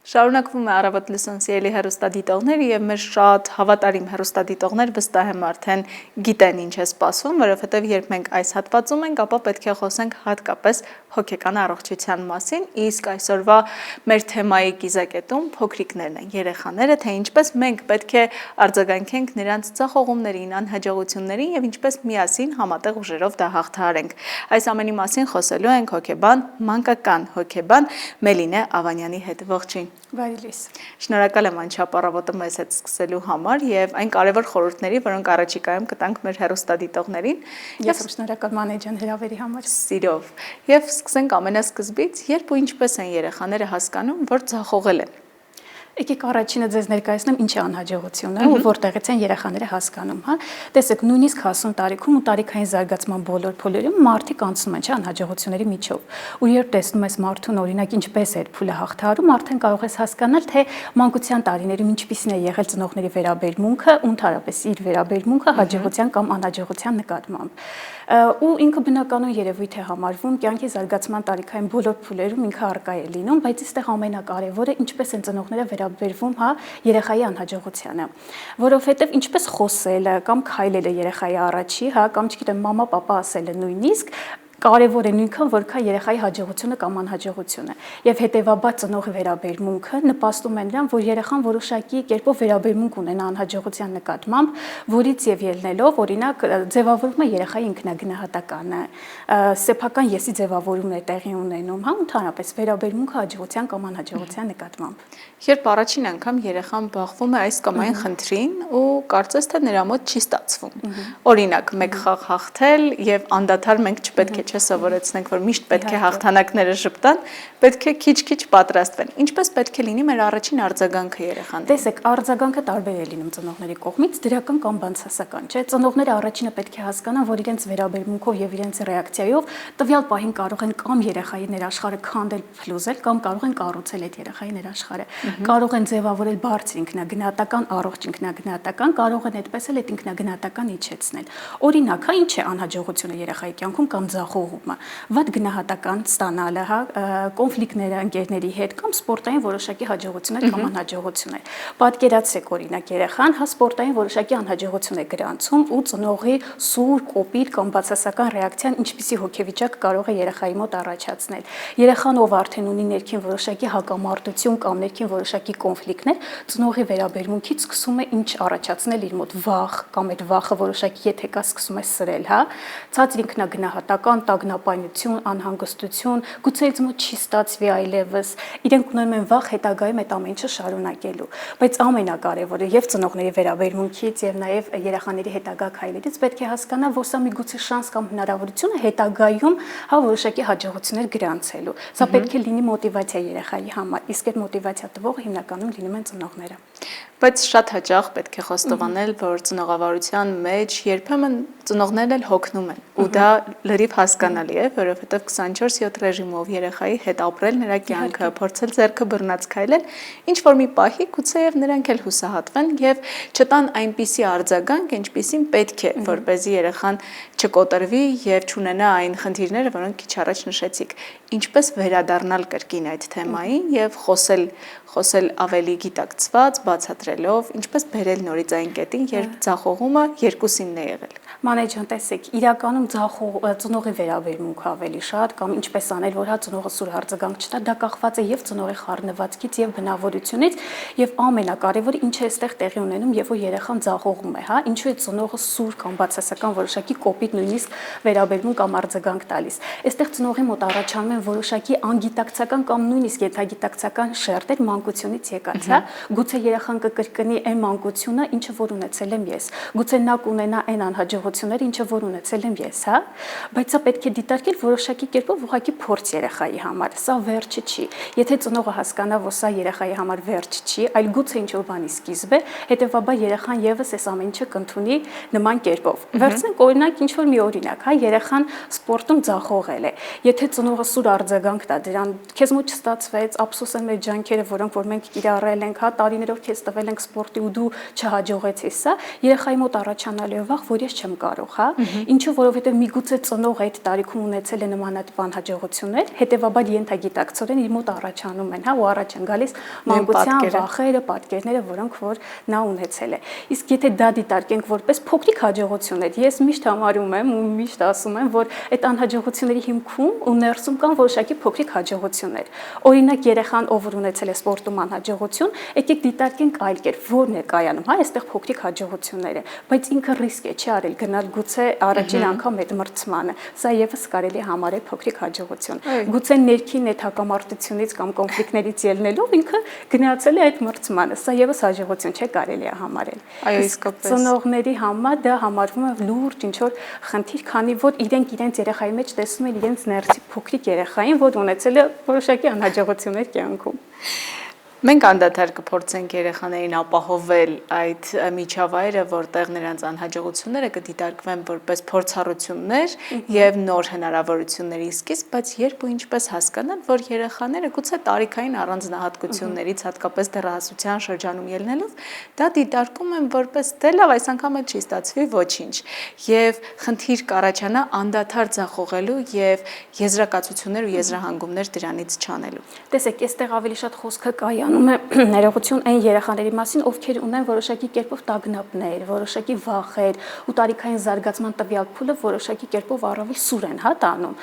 Շարունակվում է Առավոտ լսուն սիրելի հեռուստադիտողներ եւ մեր շատ հավատարիմ հեռուստադիտողներ վստահ եմ արդեն գիտեն ինչ է սպասվում, որովհետեւ երբ մենք այս հատվածում ենք, ապա պետք է խոսենք հատկապես հոգեկան առողջության մասին, իսկ այսօրվա մեր թեմայի կիզակետում փոքրիկներն են, երեխաները, թե ինչպես մենք պետք է արձագանքենք նրանց ձախողումներին, անհաջողություններին եւ ինչպես միասին համատեղ ուժերով դա հաղթահարենք։ Այս ամենի մասին խոսելու ենք հոգեբան, մանկական հոգեբան Մելինե Ավանյանի հետ։ Ողջույն։ Բարելիս։ Շնորհակալ եմ անչափ առավոտը մեզ հետ սկսելու համար եւ այն կարևոր խորհուրդների, որոնք առաջիկայում կտանք մեր հեռուստադիտողներին։ Ես շնորհակալ մանեջան հրավերի համար։ Սիրով։ Եվ սկսենք ամենասկզբից, երբ ու ինչպես են երեխաները հասկանում, որ ձախողել են։ Եկեք առաջինը ձեզ ներկայացնեմ ինչ է անհաջողությունը ու որտեղից են երեխաները հասկանում, հա։ Տեսեք, նույնիսկ հասուն տարիքում ու տարիքային զարգացման բոլոր փուլերում մարդիկ անցնում են, չէ՞, անհաջողությունների միջով։ Ու երբ տեսնում ես մարդուն օրինակ ինչպես է այդ փուլը հաղթահարում, արդեն կարող ես հասկանալ, թե մանկության տարիներում ինչպիսին է եղել ծնողների վերաբերմունքը, ու ընդհանրապես իր վերաբերմունքը հաջողության կամ անհաջողության նկատմամբ։ Ու ինքը բնականon երևույթ է համարվում կյանքի զարգացման տարիքային բոլոր փուլերում ինքը առկա է լինում, բայց այստեղ ամենակարևորը ինչպես են ծնողները վերաբերվում, հա, երեխայի անհաջողությանը, որովհետև ինչպես խոսելը կամ քայլելը երեխայի առաջի, հա, կամ չգիտեմ, մամա, պապա ասելը նույնիսկ կարևոր է նույնքան, որքան երեխայի հաջողությունը կամ անհաջողությունը։ Եվ հետևաբար ծնողի վերաբերմունքը նպաստում է նրան, որ երեխան որոշակի կերպով վերաբերմունք ունենա անհաջողության նկատմամբ, որից եւ ելնելով, օրինակ, ձևավորվում է երեխայի ինքնագնահատականը, սեփական եսի ձևավորումն է տեղի ունենում, հա, ընդհանրապես վերաբերմունքը հաջողության կամ անհաջողության նկատմամբ։ Երբ առաջին անգամ երեխան բախվում է այս կամ այն խնդրին ու կարծես թե նրա մոտ չի ստացվում։ Օրինակ, մեկ խաղ հաղթել եւ անդադար մենք չպետք է սովորեցնենք, որ միշտ պետք է հաղթանակները շփտան, պետք է քիչ-քիչ պատրաստվեն։ Ինչպես պետք է լինի մեր առաջին արձագանքը երեխաներին։ Տեսեք, արձագանքը տարբեր է լինում ծնողների կողմից, դրական կամ բացասական, չէ՞։ Ծնողները առաջինը պետք է հասկանան, որ իրենց վերաբերմունքով եւ իրենց ռեակցիայով տվյալ պահին կարող են կամ երեխայի ներաշխարհը քանդել, փլուզել, կամ կարող են կառուցել այդ երեխայի ներաշխարհը։ Կարող են ձևավորել բարձր ինքնագնահատական, առողջ ինքնագնահատական, կարող են այդպես էլ այդ ինքնագնահատական իջեցնել։ Օրինակ, հա, ինչ է անհաջողությունը երեխայի կյանքում կամ ձախողումը, վատ գնահատական ստանալը, հա, կոնֆլիկտները ընկերների հետ կամ սպորտային որոշակի հաջողություններ կամ անհաջողություններ։ Պատկերացրեք օրինակ երեխան, հա, սպորտային որոշակի անհաջողություն է գրանցում ու ծնողի սուր, կոպիտ կամ բացասական ռեակցիան ինչպիսի հոգեվիճակ կարող է երեխայի մոտ առաջացնել։ Երեխան, ով արդեն ունի ներքին որոշակի հակամարտություն կամ ներքին որոշակի կոնֆլիկտներ, ծնողի վերաբերմունքից սկսում է ինչ առաջացնել իր մոտ վախ կամ այդ վախը որոշակի եթեկա սկսում է սրել, հա, ցածր ինքնագնահատական, տագնապայնություն, անհանգստություն, գուցե ինձ մոտ չի ստացվի այլևս, իրենք ունենում են վախ հետագայում այդ ամեն ինչը շարունակելու, բայց ամենակարևորը եւ ծնողների վերաբերմունքից եւ նաեւ երեխաների հետագա քայլերից պետք է հասկանալ, որ սա միգուցե շանս կամ հնարավորություն է հետագայում, հա, որոշակի հաջողություններ գրանցելու։ Սա պետք է լինի մոտիվացիա երեխայի համար, իսկ այդ մոտիվացիա տվողը հիմնականում լինում են ծնողները։ Բայց շատ հաճախ պետք է խոստովանել, որ ծնողավարության մեջ երբեմն ծնողներն էլ հոգնում են, ու դա լրիվ հասկանալի է, որովհետև 24/7 ռեժիմով երեխայի հետ ապրել նրա կյանքը, փորձել ձեռքը բռնած քայլել, ինչ որ մի պահի գուցեև նրանք էլ հուսահատվեն եւ չտան այնպիսի արձագանք, ինչպիսին պետք է, որպեսզի երեխան չկոտրվի եւ չունենա այն խնդիրները, որոնք քիչ առաջ նշեցիք։ Ինչպես վերադառնալ կրկին այդ թեմային եւ խոսել ավելի գիտակցված, բացատրելով, ինչպես բերել նորից այն կետին, երբ ձախողումը երկուսինն է եղել։ Մանեջան, տեսեք, իրականում ծնողի վերաբերմունքը ավելի շատ կամ ինչպես անել, որ հա ծնողը սուր արձագանք չտա, դա կախված է եւ ծնողի խառնվածքից եւ բնավորությունից եւ ամենակարևորը ինչ է այստեղ տեղի ունենում, երբ որ երեխան ձախողում է, հա, ինչու է ծնողը սուր կամ բացասական որոշակի կոպիտ նույնիսկ վերաբերմունք կամ արձագանք տալիս։ Այստեղ ծնողի մոտ առաջանում են որոշակի անգիտակցական կամ նույնիսկ ենթագիտակցական շերտեր մանկությունից եկած, հա, գուցե երեխան կկրկնի այն մանկությունը, ինչը որ ունեցել եմ ես, գուցե նա կունենա այն անհաջողությունները, ինչը որ ունեցել եմ ես, հա, բայց սա պետք է դիտարկել որոշակի կերպով ուղղակի փորձ երեխայի համար, սա վերջը չի։ Եթե ծնողը հասկանա, որ սա երեխայի համար վերջ չի, այլ գուցե ինչ-որ բանի սկիզբ է, հետեւաբար երեխան եւս այս ամեն ինչը կընդունի նման կերպով։ Վերցնենք օրինակ ինչ-որ մի օրինակ, հա, երեխան սպորտում ձախողել է։ Եթե ծնողը սուր արձագանք տա դրան, քեզ մոտ չստացվեց, ափսոս են մեր ջանքերը, որոնք որ մենք կիրառել ենք, հա, տարիներով քեզ տվել ենք սպորտի ու դու չհաջողեցիր սա, երեխայի մոտ առաջանալու է վախ, որ ես չեմ կարող, հա։ Ինչու, որովհետև միգուցե ծնողը այդ տարիքում ունեցել է նմանատիպ անհաջողություններ, հետեւաբար ենթագիտակցորեն իր մոտ առաջանում են, հա, ու առաջ են գալիս մանկության վախերը, պատկերները, որոնք որ նա ունեցել է։ Իսկ եթե դա դիտարկենք որպես փոքրիկ հաջողություններ, ես միշտ համարում եմ ու միշտ ասում եմ, որ այդ անհաջողությունների հիմքում ու ներսում կան որոշակի փոքրիկ հաջողություններ։ Օրինակ երեխան, ով որ ունեցել է սպորտում անհաջողություն, եկեք դիտարկենք այլ կերպ, որն է կայանում, հա, այստեղ փոքրիկ հաջողություններ է, բայց ինքը ռիսկ է չի արել գնալ գուցե առաջին անգամ այդ մրցմանը։ Սա եւս կարելի է համարել փոքրիկ հաջողություն։ Գուցե ներքին այդ հակամարտությունից կամ կոնֆլիկտներից ելնելով ինքը գնացել է այդ մրցմանը։ Սա եւս հաջողություն չէ, կարելի է համարել։ Այո, իսկապես։ Ծնողների համար դա համարվում է լուրջ ինչ որ խնդիր, քանի որ իրենք իրենց երեխայի մեջ տեսնում են իրենց ներսի փոքրիկ երեխային, որ ունեցել է որոշակի անհաջողություններ կյանքում։ Մենք անդադար կփորձենք երեխաներին ապահովել այդ միջավայրը, որտեղ նրանց անհաջողությունները կդիտարկվեն որպես փորձառություններ եւ նոր հնարավորությունների սկիզբ, բայց երբ ու ինչպես հասկանալ, որ երեխաները գուցե տարիքային առանձնահատկություններից, հատկապես դեռահասության շրջանում ելնելով, դա դիտարկում են որպես դե լավ, այս անգամ էլ չի ստացվի ոչինչ, եւ խնդիր կառաջանա անդադար ձախողելու եւ եզրակացություններ ու եզրահանգումներ դրանից չանելու։ Տեսեք, այստեղ ավելի շատ խոսքը կայանում է ներողություն այն երեխաների մասին, ովքեր ունեն որոշակի կերպով տագնապներ, որոշակի վախեր ու տարիքային զարգացման տվյալ փուլը որոշակի կերպով առավել սուր են, հա, տանում։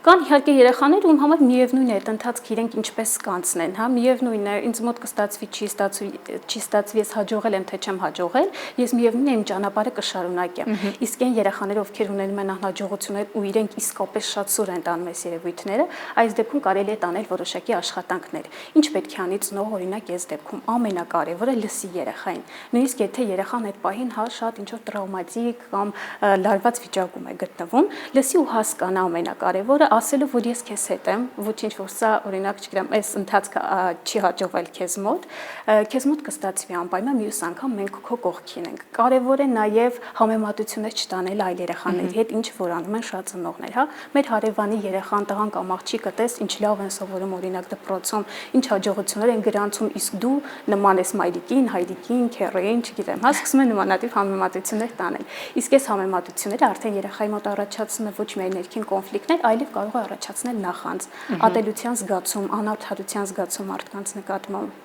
Կան իհարկե երեխաներ, ում համար միևնույն է այդ ընթացքը իրենք ինչպես կանցնեն, հա, միևնույն է, ինձ մոտ կստացվի, չի ստացվի, ես հաջողել եմ, թե չեմ հաջողել, ես միևնույն է իմ ճանապարհը կշարունակեմ։ Իսկ այն երեխաները, ովքեր ունենում են անհաջողություններ ու իրենք իսկապես շատ սուր են տանում այս երևույթները, այս դեպքում կարելի է տանել որոշակի աշխատանքներ։ Ինչ պետք է անի ծնող, օրինակ այս դեպքում ամենակարևորը լսի երեխային։ Նույնիսկ եթե երեխան այդ պահին հա շատ ինչ որ տրավմատիկ կամ լարված վիճակում է գտնվում, լսի ու հասկանա ամենակարևորը, ասելով, որ ես քեզ հետ եմ, ոչինչ որ սա օրինակ չգիտեմ, այս ընթացքը չի հաջողվել քեզ մոտ կստացվի անպայման մյուս անգամ մենք քո կողքին ենք։ Կարևոր է նաև համեմատություններ չտանել այլ երեխաների հետ, ինչ որ անում են շատ ծնողներ, հա։ Մեր հարևանի երեխան, տղան կամ աղջիկը տես ինչ լավ են սովորում օրինակ դպրոցում, ինչ հաջողություններ են գրանցում, իսկ դու նման ես մայրիկին, հայրիկին, քեռեին, չգիտեմ, հա, սկսում են նմանատիպ համեմատություններ տանել։ Իսկ այս համեմատությունները արդեն երեխայի մոտ առաջացնում է ոչ միայն ներքին կոնֆլիկտներ, այլև կարող է առաջացնել նախանձ, ատելության զգացում, անարդարության զգացում մարդկանց նկատմամբ։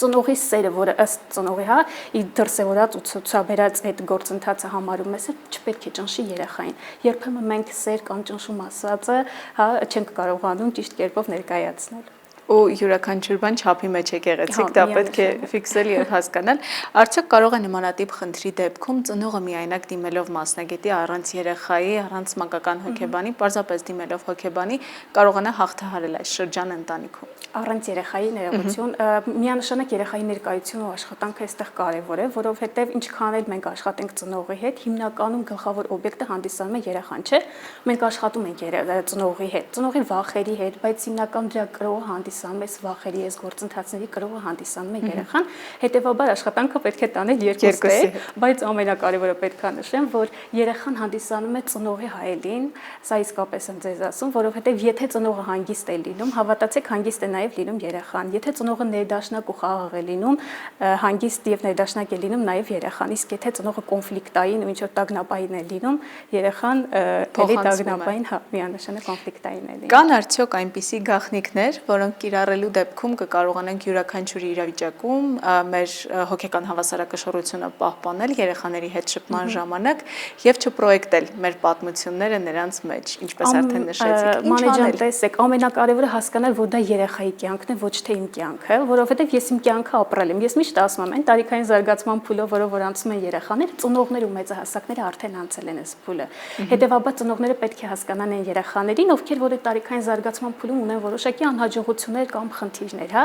Ծնողի սերը, որը ըստ ծնողի, հա, իր դրսևորած ու ցուցաբերած այդ գործընթացը համարում ես, չպետք է ճնշի երեխային։ Երբեմն մենք սեր կամ ճնշում ասածը, հա, չենք կարողանում ճիշտ կերպով ներկայացնել։ Ու յուրաքանչյուր բան չափի մեջ է գեղեցիկ, դա պետք է ֆիքսել եւ հասկանալ։ Արդյոք կարող է նմանատիպ խնդրի դեպքում ծնողը միայնակ դիմելով մասնագետի, առանց երեխայի, առանց մանկական հոգեբանի, պարզապես դիմելով հոգեբանի, կարողանա հաղթահարել այս շրջանը ընտանիքում։ Առանց երեխայի ներողություն, միանշանակ երեխայի ներկայությունը ու աշխատանքը այստեղ կարևոր է, որովհետև ինչքան էլ մենք աշխատենք ծնողի հետ, հիմնականում գլխավոր օբյեկտը հանդիսանում է երեխան, չէ՞։ Մենք աշխատում ենք ծնողի հետ, ծնողի վախերի հետ, բայց հիմնական դրա կրողը հանդիսանում է վախերի, այս գործընթացների կրողը հանդիսանում է երեխան, հետեւաբար աշխատանքը պետք է տանել երկուսի, բայց ամենակարևորը պետք է նշեմ, որ երեխան հանդիսանում է ծնողի հայելին, սա իսկապես եմ ձեզ ասում, որովհետև եթե ծնողը հանգիստ է լինում, հավատացեք, հանգիստ է նաև լինում երեխան, եթե ծնողը ներդաշնակ ու խաղաղ է լինում, հանգիստ եւ ներդաշնակ է լինում նաև երեխան, իսկ եթե ծնողը կոնֆլիկտային ու ինչ որ տագնապային է լինում, երեխան էլի տագնապային, հա, միանշանակ կոնֆլիկտային է լինում։ Կան արդյոք այնպիսի գաղտնիքներ, որոնք կիրառելու դեպքում կկարողանանք յուրաքանչյուր իրավիճակում մեր հոգեկան հավասարակշռությունը պահպանել երեխաների հետ շփման ժամանակ եւ չպրոյեկտել մեր պատմությունները նրանց մեջ, ինչպես արդեն նշեցիք։ Ինչ անել։ Տեսեք, ամենակարևորը հասկանալ, որ դա երեխայի կյանքն է, ոչ թե իմ կյանքը, որովհետեւ ես իմ կյանքը ապրել եմ։ Ես միշտ ասում եմ, այն տարիքային զարգացման փուլը, որ անցնում են երեխաները, ծնողներ ու մեծահասակները արդեն անցել են այս փուլը։ Հետևաբար ծնողները պետք է հասկանան այն երեխաներին, ովքեր որ տարիքային զարգացման փուլում ունեն որոշակի անհաջողություններ կամ խնդիրներ, հա։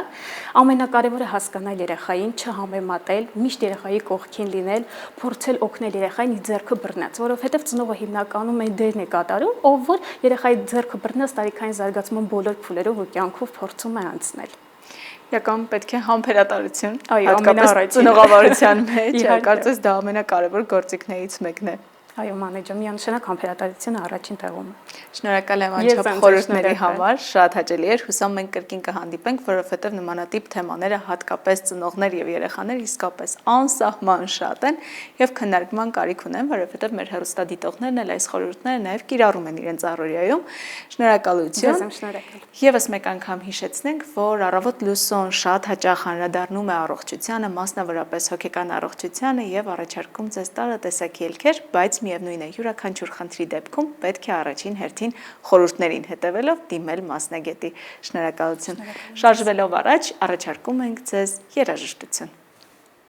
Ամենակարևորը հասկանալ երեխային, չհամեմատել, միշտ երեխայի կողքին լինել, փորձել օգնել երեխային իր ձեռքը բռնած, որովհետև ծնողը հիմնականում այն դերն է կատարում, ով որ երեխայի ձեռքը բռնած տարիքային զարգացման բոլոր փուլերով ու կյանքով փորձում է անցնել։ Իրական պետք է համբերատարություն, հատկապես ծնողավարության մեջ, կարծես դա ամենակարևոր գործիքներից մեկն է։ Այո, մանեջը միանշանակ համբերատարությունը առաջին տեղում է։ Շնորհակալ եմ Ես անչափ եմ խորհուրդների շնորհակալ։ համար, շատ հաճելի էր, հուսամ մենք կրկին կհանդիպենք, որովհետև նմանատիպ թեմաները հատկապես ծնողներ եւ երեխաներ իսկապես անսահման շատ են եւ քննարկման կարիք ունեն, որովհետև մեր հեռուստադիտողներն էլ այս խորհուրդները նաեւ կիրառում են իրենց առօրյայում։ Շնորհակալություն։ Ես եմ շնորհակալ։ Եվս մեկ անգամ հիշեցնենք, որ Առավոտ լուսոն շատ հաճախ անդրադառնում է առողջությանը, մասնավորապես հոգեկան առողջությանը եւ առաջարկում ձեզ տարատեսակ ելքեր, բայց միևնույն է յուրաքանչյուր խնդրի դեպքում պետք է առաջին հերթին խորհուրդներին հետևելով դիմել մասնագետի։ Շնորհակալություն։ Շարժվելով առաջ, առաջարկում ենք ձեզ երաժշտություն։